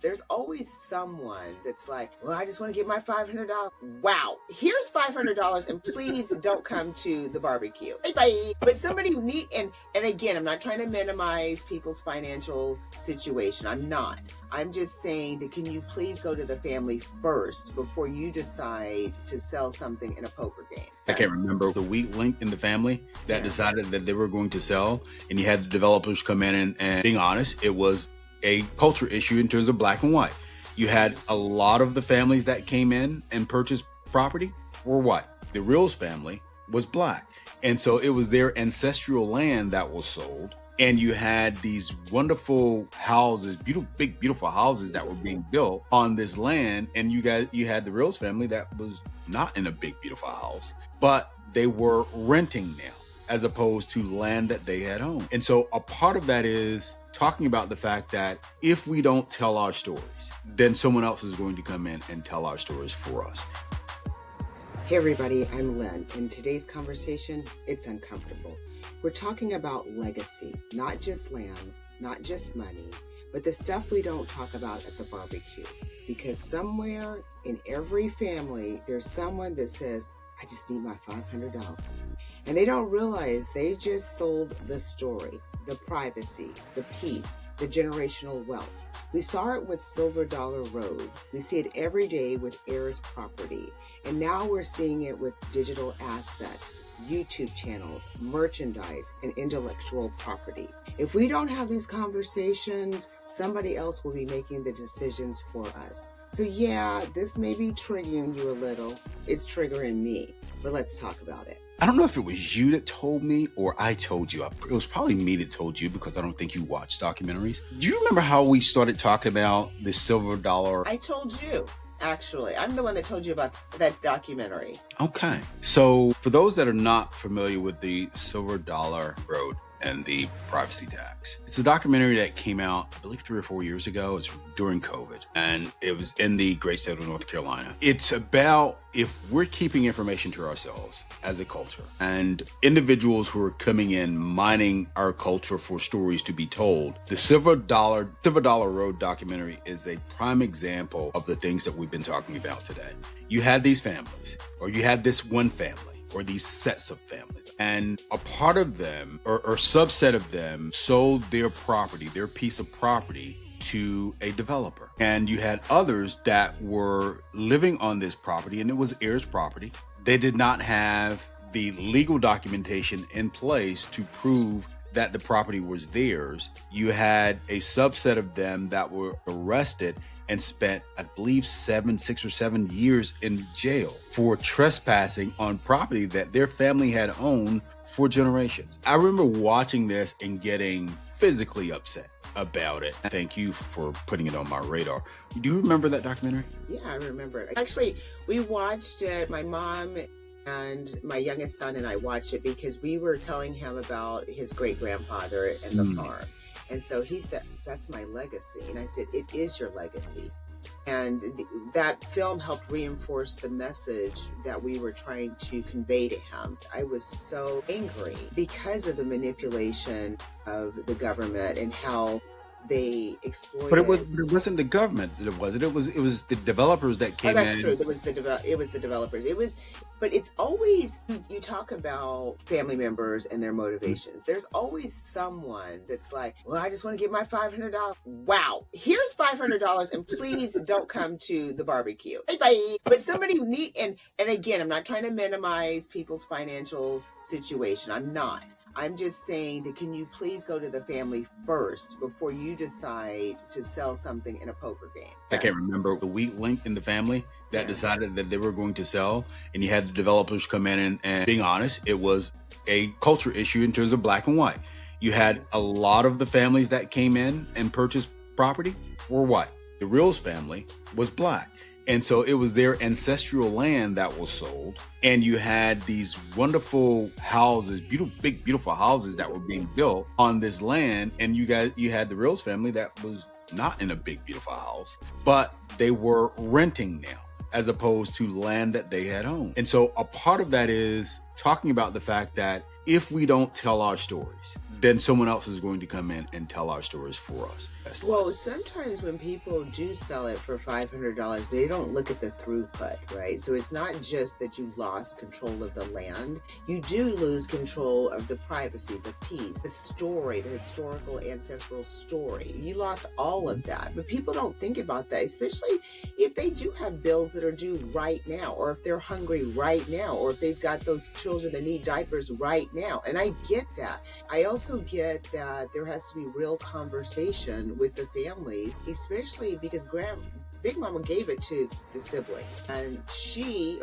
There's always someone that's like, well, I just want to get my $500. Wow, here's $500 and please don't come to the barbecue. Bye bye. But somebody who and again, I'm not trying to minimize people's financial situation. I'm not. I'm just saying that can you please go to the family first before you decide to sell something in a poker game? I can't remember the weak link in the family that decided that they were going to sell, and you had the developers come in and being honest, it was a culture issue in terms of black and white. You had a lot of the families that came in and purchased property were white. The Reals family was black. And so it was their ancestral land that was sold. And you had these wonderful houses, big, beautiful houses that were being built on this land. And you had the Reals family that was not in a big, beautiful house, but they were renting now, as opposed to land that they had owned. And so a part of that is talking about the fact that if we don't tell our stories, then someone else is going to come in and tell our stories for us. Hey everybody, I'm Lynn. In today's conversation, it's uncomfortable. We're talking about legacy, not just land, not just money, but the stuff we don't talk about at the barbecue. Because somewhere in every family, there's someone that says, I just need my $500. And they don't realize they just sold the story, the privacy, the peace, the generational wealth. We saw it with Silver Dollar Road. We see it every day with Heir's property. And now we're seeing it with digital assets, YouTube channels, merchandise, and intellectual property. If we don't have these conversations, somebody else will be making the decisions for us. So yeah, this may be triggering you a little. It's triggering me, but let's talk about it. I don't know if it was you that told me or I told you. It was probably me that told you because I don't think you watch documentaries. Do you remember how we started talking about the Silver Dollar? I told you, actually. I'm the one that told you about that documentary. Okay. So for those that are not familiar with the Silver Dollar Road and the privacy tax, it's a documentary that came out, I believe 3 or 4 years ago. It's during COVID, and it was in the great state of North Carolina. It's about if we're keeping information to ourselves as a culture and individuals who are coming in mining our culture for stories to be told. The Silver Dollar Road documentary is a prime example of the things that we've been talking about today. You had these families, or you had this one family, or these sets of families, and a part of them or subset of them sold their property, their piece of property, to a developer. And you had others that were living on this property, and it was Heir's property. They did not have the legal documentation in place to prove that the property was theirs. You had a subset of them that were arrested and spent, I believe, 6 or 7 years in jail for trespassing on property that their family had owned for generations. I remember watching this and getting physically upset about it. Thank you for putting it on my radar. Do you remember that documentary? Yeah, I remember it. Actually, we watched it, my mom and my youngest son and I watched it because we were telling him about his great-grandfather and the farm. And so he said, that's my legacy. And I said, it is your legacy. And that film helped reinforce the message that we were trying to convey to him. I was so angry because of the manipulation of the government and how they exploited. But it wasn't the government that was it. It was the developers that came in. Oh, that's true. It was the developers. But it's always, you talk about family members and their motivations. There's always someone that's like, well, I just want to get my $500. Wow, here's $500 and please don't come to the barbecue. Bye bye. But somebody who and again, I'm not trying to minimize people's financial situation. I'm not. I'm just saying that can you please go to the family first before you decide to sell something in a poker game? I can't remember the weak link in the family that decided that they were going to sell, and you had the developers come in and being honest, it was a culture issue in terms of black and white. You had a lot of the families that came in and purchased property were white. The Reals family was black. And so it was their ancestral land that was sold. And you had these wonderful houses, big, beautiful houses that were being built on this land. And you had the Reals family that was not in a big, beautiful house, but they were renting now, as opposed to land that they had owned. And so a part of that is talking about the fact that if we don't tell our stories, then someone else is going to come in and tell our stories for us. Well, sometimes when people do sell it for $500, they don't look at the throughput, right? So it's not just that you lost control of the land. You do lose control of the privacy, the peace, the story, the historical ancestral story. You lost all of that. But people don't think about that, especially if they do have bills that are due right now, or if they're hungry right now, or if they've got those children that need diapers right now. And I get that. I also get that there has to be real conversation with the families, especially because Big Mama gave it to the siblings, and she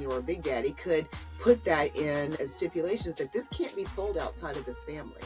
or Big Daddy could put that in as stipulations that this can't be sold outside of this family.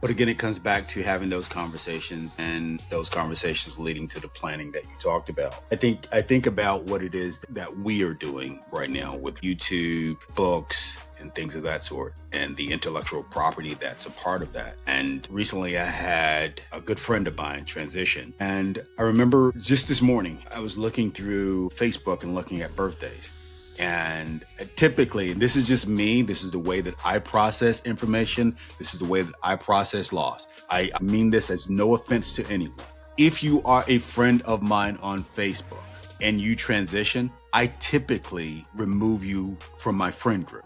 But again, it comes back to having those conversations, and those conversations leading to the planning that you talked about. I think about what it is that we are doing right now with YouTube, books, and things of that sort, and the intellectual property that's a part of that. And recently I had a good friend of mine transition, and I remember just this morning I was looking through Facebook and looking at birthdays. And typically, and this is just me, this is the way that I process information, this is the way that I process loss. I mean this as no offense to anyone. If you are a friend of mine on Facebook and you transition, I typically remove you from my friend group.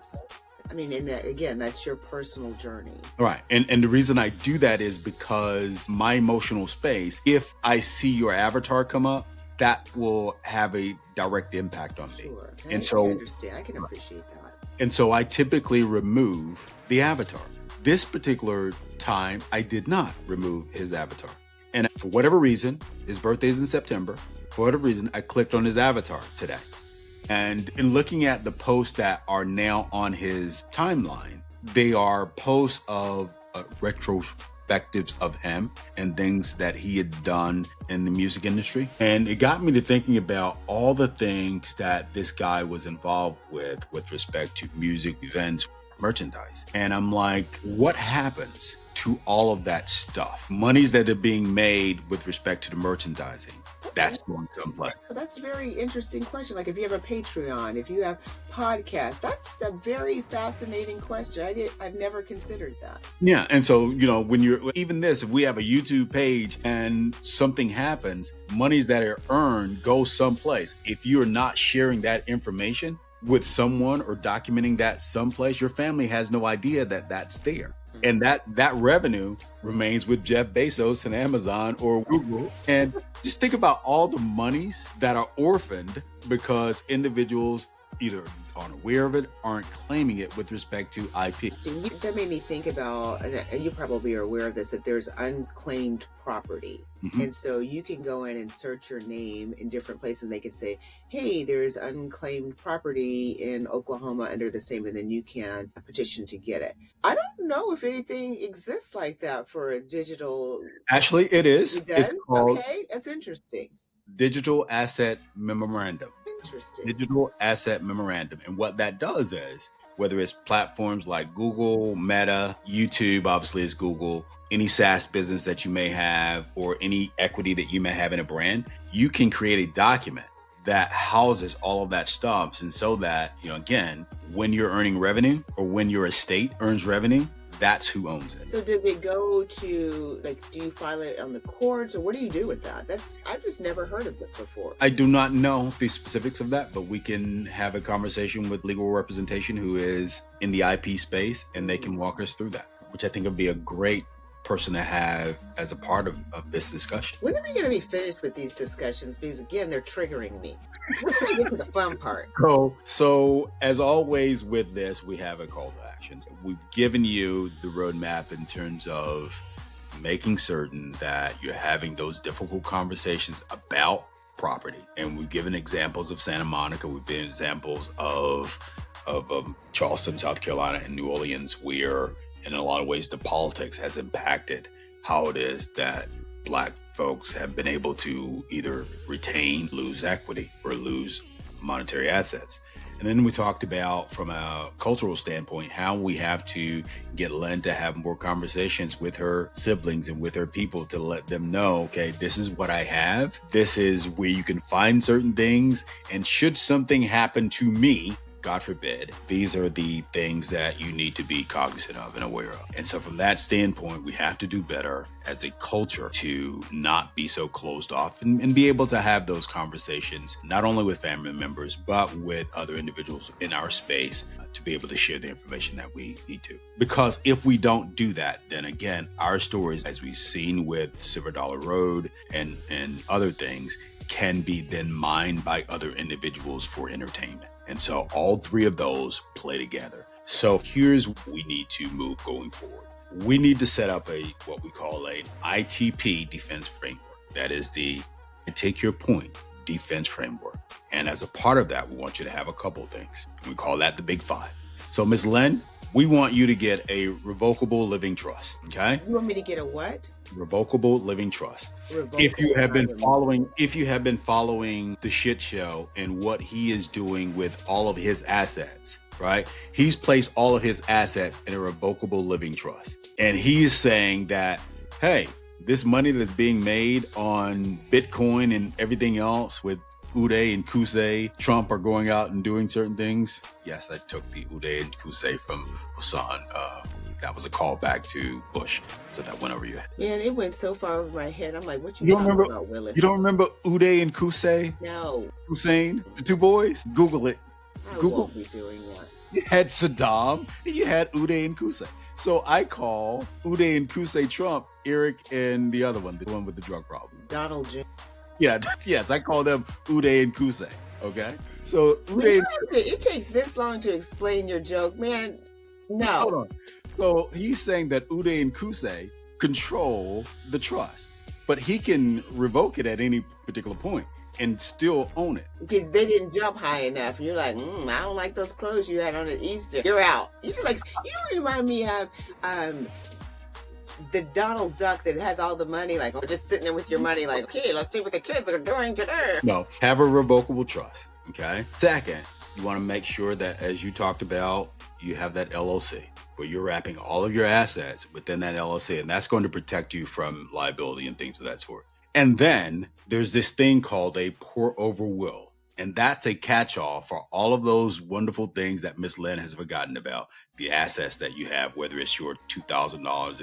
I mean, and again, that's your personal journey. Right. And the reason I do that is because my emotional space, if I see your avatar come up, that will have a direct impact on me. Sure. And so I understand. I can appreciate that. And so I typically remove the avatar. This particular time, I did not remove his avatar. And for whatever reason, his birthday is in September. For whatever reason, I clicked on his avatar today. And in looking at the posts that are now on his timeline, they are posts of retrospectives of him and things that he had done in the music industry. And it got me to thinking about all the things that this guy was involved with respect to music, events, merchandise. And I'm like, what happens to all of that stuff? Monies that are being made with respect to the merchandising. That's going someplace. That's a very interesting question. Like if you have a Patreon, if you have podcasts, that's a very fascinating question. I've never considered that. Yeah. And so, when if we have a YouTube page and something happens, monies that are earned go someplace. If you're not sharing that information with someone or documenting that someplace, your family has no idea that that's there. And that revenue remains with Jeff Bezos and Amazon or Google. And just think about all the monies that are orphaned because individuals either aren't aware of it, aren't claiming it with respect to IP. That made me think about, and you probably are aware of this, that there's unclaimed property. Mm-hmm. And so you can go in and search your name in different places and they can say, hey, there's unclaimed property in Oklahoma under the same, and then you can petition to get it. I don't know if anything exists like that for a digital. Actually, it is. It does? Okay, that's interesting. Digital Asset Memorandum. Interesting. Digital Asset Memorandum. And what that does is, whether it's platforms like Google, Meta, YouTube, obviously is Google, any SaaS business that you may have, or any equity that you may have in a brand, you can create a document that houses all of that stuff. And so that, again, when you're earning revenue or when your estate earns revenue, that's who owns it. So did they go to, do you file it on the courts, or what do you do with that? I've just never heard of this before. I do not know the specifics of that, but we can have a conversation with legal representation who is in the IP space, and they can walk us through that, which I think would be a great person to have as a part of this discussion. When are we going to be finished with these discussions? Because again, they're triggering me. When do we get to the fun part? So as always with this, we have a call to actions. We've given you the roadmap in terms of making certain that you're having those difficult conversations about property. And we've given examples of Santa Monica. We've given examples of Charleston, South Carolina, and New Orleans, where in a lot of ways the politics has impacted how it is that Black folks have been able to either retain, lose equity, or lose monetary assets. And then we talked about, from a cultural standpoint, how we have to get Len to have more conversations with her siblings and with her people to let them know, okay, this is what I have. This is where you can find certain things. And should something happen to me, God forbid, these are the things that you need to be cognizant of and aware of. And so from that standpoint, we have to do better as a culture to not be so closed off and be able to have those conversations, not only with family members, but with other individuals in our space to be able to share the information that we need to. Because if we don't do that, then again, our stories, as we've seen with Silver Dollar Road and other things, can be then mined by other individuals for entertainment. And so all three of those play together. So here's what we need to move going forward. We need to set up what we call a ITP defense framework. That is the, take your point, defense framework. And as a part of that, we want you to have a couple of things. We call that the big five. So Ms. Lynn, we want you to get a revocable living trust, okay? You want me to get a what? Revocable living trust. Revocable. If you have been following the shit show and what he is doing with all of his assets, right? He's placed all of his assets in a revocable living trust. And he's saying that, hey, this money that's being made on Bitcoin and everything else with Uday and Kusei, Trump are going out and doing certain things. Yes, I took the Uday and Kusei from Hassan. That was a callback to Bush. So that went over your head. Man, it went so far over my head. I'm like, what you talking about, Willis? You don't remember Uday and Kusei? No. Hussein, the two boys? Google it. I won't be doing that. You had Saddam and you had Uday and Kusei. So I call Uday and Kusei Trump, Eric, and the other one, the one with the drug problem. Donald J. Yeah, yes, I call them Uday and Kusei. Okay? So Uday it takes this long to explain your joke, man. No. Hold on. So he's saying that Uday and Kusei control the trust, but he can revoke it at any particular point and still own it. Because they didn't jump high enough. And you're like, I don't like those clothes you had on at Easter. You're out. You just like, you don't remind me of the Donald Duck that has all the money, like, we're just sitting there with your money, like, okay, let's see what the kids are doing today. No, have a revocable trust, okay? Second, you want to make sure that, as you talked about, you have that LLC where you're wrapping all of your assets within that LLC, and that's going to protect you from liability and things of that sort. And then there's this thing called a pour over will. And that's a catch-all for all of those wonderful things that Miss Lynn has forgotten about. The assets that you have, whether it's your $2,000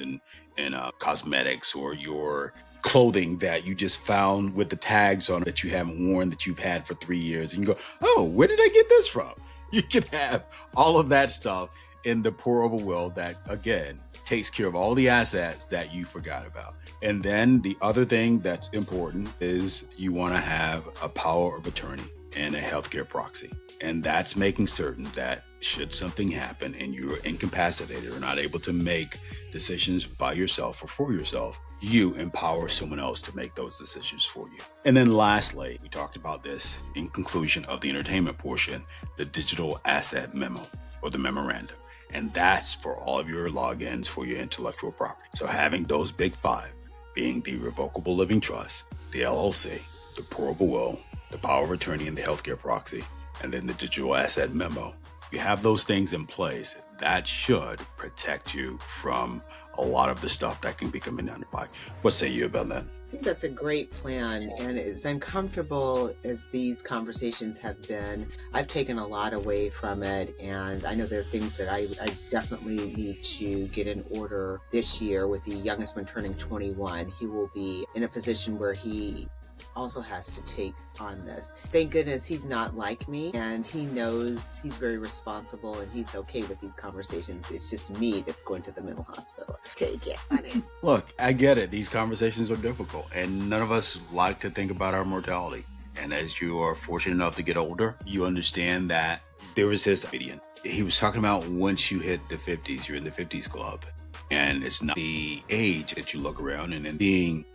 in cosmetics or your clothing that you just found with the tags on it that you haven't worn, that you've had for 3 years. And you go, oh, where did I get this from? You can have all of that stuff in the pour over will that, again, takes care of all the assets that you forgot about. And then the other thing that's important is you want to have a power of attorney and a healthcare proxy. And that's making certain that should something happen and you're incapacitated or not able to make decisions by yourself or for yourself, you empower someone else to make those decisions for you. And then lastly, we talked about this in conclusion of the entertainment portion, the digital asset memo or the memorandum. And that's for all of your logins for your intellectual property. So having those big five being the revocable living trust, the LLC, the pourable will, the power of attorney and the healthcare proxy, and then the digital asset memo. You have those things in place, that should protect you from a lot of the stuff that can be coming down your pipe. What say you about that? I think that's a great plan, and as uncomfortable as these conversations have been, I've taken a lot away from it, and I know there are things that I definitely need to get in order this year. With the youngest one turning 21, he will be in a position where he also has to take on this. Thank goodness he's not like me, and he knows he's very responsible and he's okay with these conversations. It's just me that's going to the mental hospital. Take it, honey. Look, I get it. These conversations are difficult, and none of us like to think about our mortality. And as you are fortunate enough to get older, you understand that there was this comedian. He was talking about once you hit the 50s, you're in the 50s club. And it's not the age that you look around and then seeing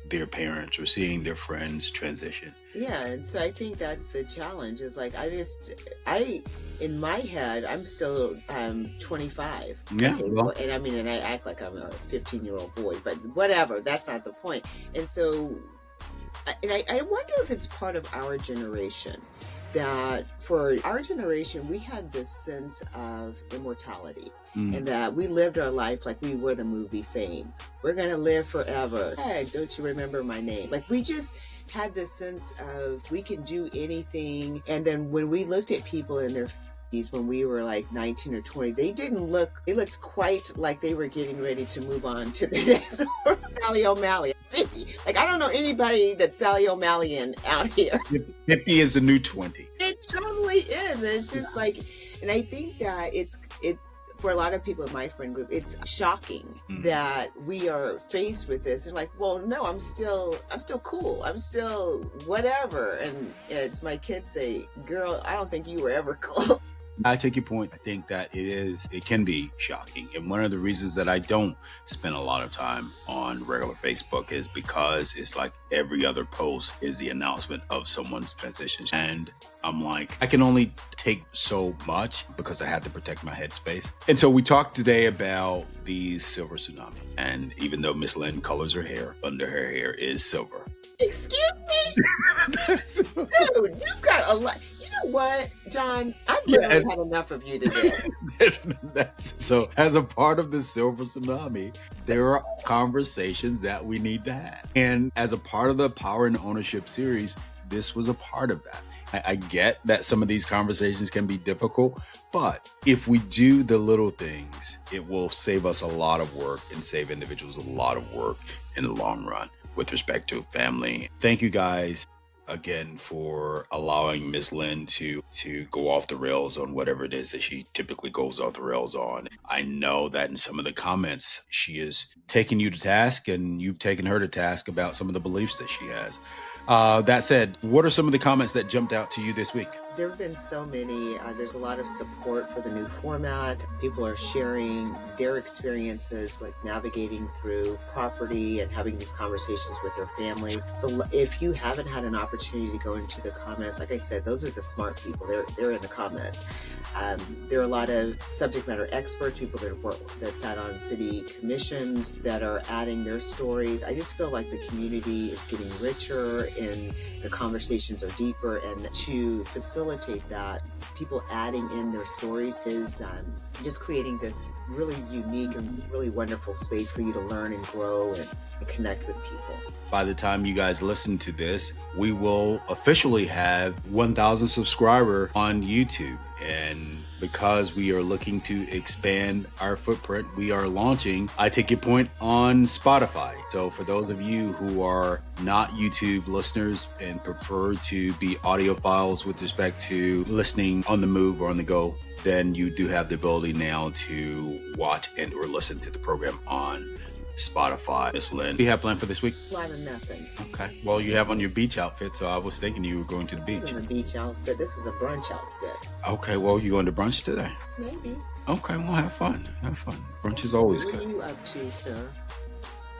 their parents or seeing their friends transition. Yeah, and so I think that's the challenge, is like, I in my head, I'm still 25. Yeah. Okay, well, and I mean, and I act like I'm a 15-year-old boy, but whatever, that's not the point. And so, and I wonder if it's part of our generation, that for our generation, we had this sense of immortality, and that we lived our life like we were the movie Fame. We're going to live forever. Hey, don't you remember my name? Like, we just had this sense of we can do anything. And then when we looked at people in their when we were like 19 or 20, they looked quite like they were getting ready to move on to the next Sally O'Malley. 50. Like, I don't know anybody that's Sally O'Malleyan out here. 50 is the new 20. It totally is. And it's just like, and I think that it's for a lot of people in my friend group, it's shocking that we are faced with this. And like, well, no, I'm still cool. I'm still whatever. And it's my kids say, girl, I don't think you were ever cool. I take your point. I think that it can be shocking. And one of the reasons that I don't spend a lot of time on regular Facebook is because it's like every other post is the announcement of someone's transition. And I'm like, I can only take so much because I have to protect my headspace. And so we talked today about the silver tsunami. And even though Miss Lynn colors her hair, under her hair is silver. Excuse me? Dude, you've got a lot. You know what, John? I've really had enough of you today. So as a part of the silver tsunami, there are conversations that we need to have. And as a part of the Power and Ownership series, this was a part of that. I get that some of these conversations can be difficult, but if we do the little things, it will save us a lot of work and save individuals a lot of work in the long run with respect to family. Thank you guys again for allowing Miss Lynn to go off the rails on whatever it is that she typically goes off the rails on. I know that in some of the comments, she is taking you to task and you've taken her to task about some of the beliefs that she has. That said, what are some of the comments that jumped out to you this week? There have been so many. There's a lot of support for the new format. People are sharing their experiences, like navigating through property and having these conversations with their family. So if you haven't had an opportunity to go into the comments, like I said, those are the smart people. They're in the comments. There are a lot of subject matter experts, people that sat on city commissions that are adding their stories. I just feel like the community is getting richer and the conversations are deeper, and to facilitate that, people adding in their stories is just creating this really unique and really wonderful space for you to learn and grow and connect with people. By the time you guys listen to this, we will officially have 1,000 subscribers on YouTube. And because we are looking to expand our footprint, we are launching I Take Your Point on Spotify. So for those of you who are not YouTube listeners and prefer to be audiophiles with respect to listening on the move or on the go, then you do have the ability now to watch and or listen to the program on Spotify. Miss Lynn, what do you have planned for this week? A lot of nothing. Okay. Well, you have on your beach outfit, so I was thinking you were going to the beach. This is a beach outfit. This is a brunch outfit. Okay. Well, you going to brunch today? Maybe. Okay. Well, have fun. Have fun. Brunch is always good. What are you up to, sir?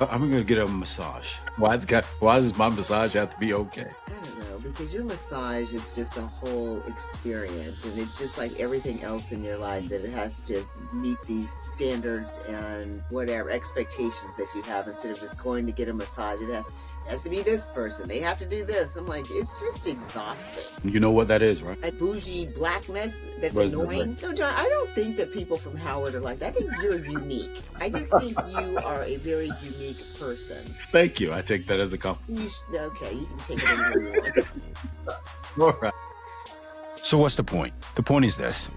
I'm going to get a massage. Why does my massage have to be okay? I don't know, because your massage is just a whole experience, and it's just like everything else in your life that it has to meet these standards and whatever expectations that you have. Instead of just going to get a massage, it has to be this person. They have to do this. I'm like, it's just exhausting. You know what that is, right? A bougie blackness that's What is that, annoying. right? No, John, I don't think that people from Howard are like that. I think you're unique. I just think you are a very unique person. Thank you. I take that as a compliment. Okay, you can take it anywhere you want. All right. So what's the point? The point is this.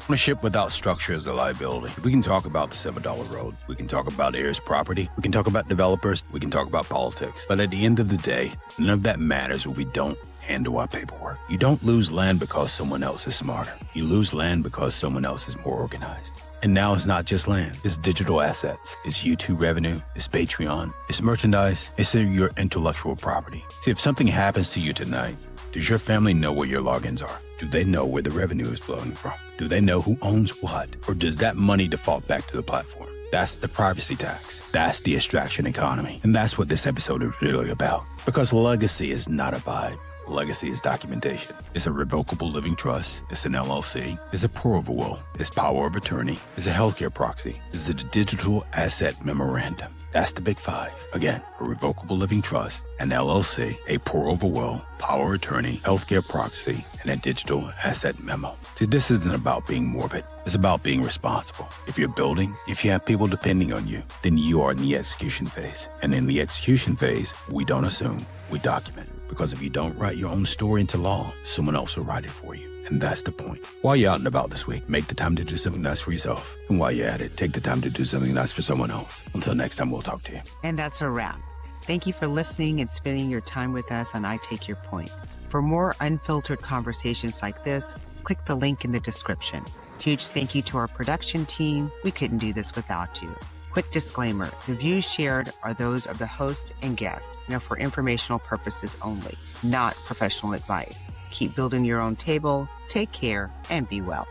Ownership without structure is a liability. We can talk about the $7 road. We can talk about Heir's property. We can talk about developers. We can talk about politics. But at the end of the day, none of that matters if we don't handle our paperwork. You don't lose land because someone else is smarter. You lose land because someone else is more organized. And now it's not just land. It's digital assets. It's YouTube revenue. It's Patreon. It's merchandise. It's your intellectual property. See, if something happens to you tonight, does your family know where your logins are? Do they know where the revenue is flowing from? Do they know who owns what? Or does that money default back to the platform? That's the privacy tax. That's the extraction economy. And that's what this episode is really about. Because legacy is not a vibe. Legacy is documentation. It's a revocable living trust. It's an LLC. It's a pour over will. It's power of attorney. It's a healthcare proxy. It's a digital asset memorandum. That's the big five. Again, a revocable living trust, an LLC, a pour over will, power of attorney, healthcare proxy, and a digital asset memo. See, this isn't about being morbid. It's about being responsible. If you're building, if you have people depending on you, then you are in the execution phase. And in the execution phase, we don't assume, we document. Because if you don't write your own story into law, someone else will write it for you. And that's the point. While you're out and about this week, make the time to do something nice for yourself. And while you're at it, take the time to do something nice for someone else. Until next time, we'll talk to you. And that's a wrap. Thank you for listening and spending your time with us on I Take Your Point. For more unfiltered conversations like this, click the link in the description. Huge thank you to our production team. We couldn't do this without you. Quick disclaimer, the views shared are those of the host and guest and are for informational purposes only, not professional advice. Keep building your own table, take care, and be well.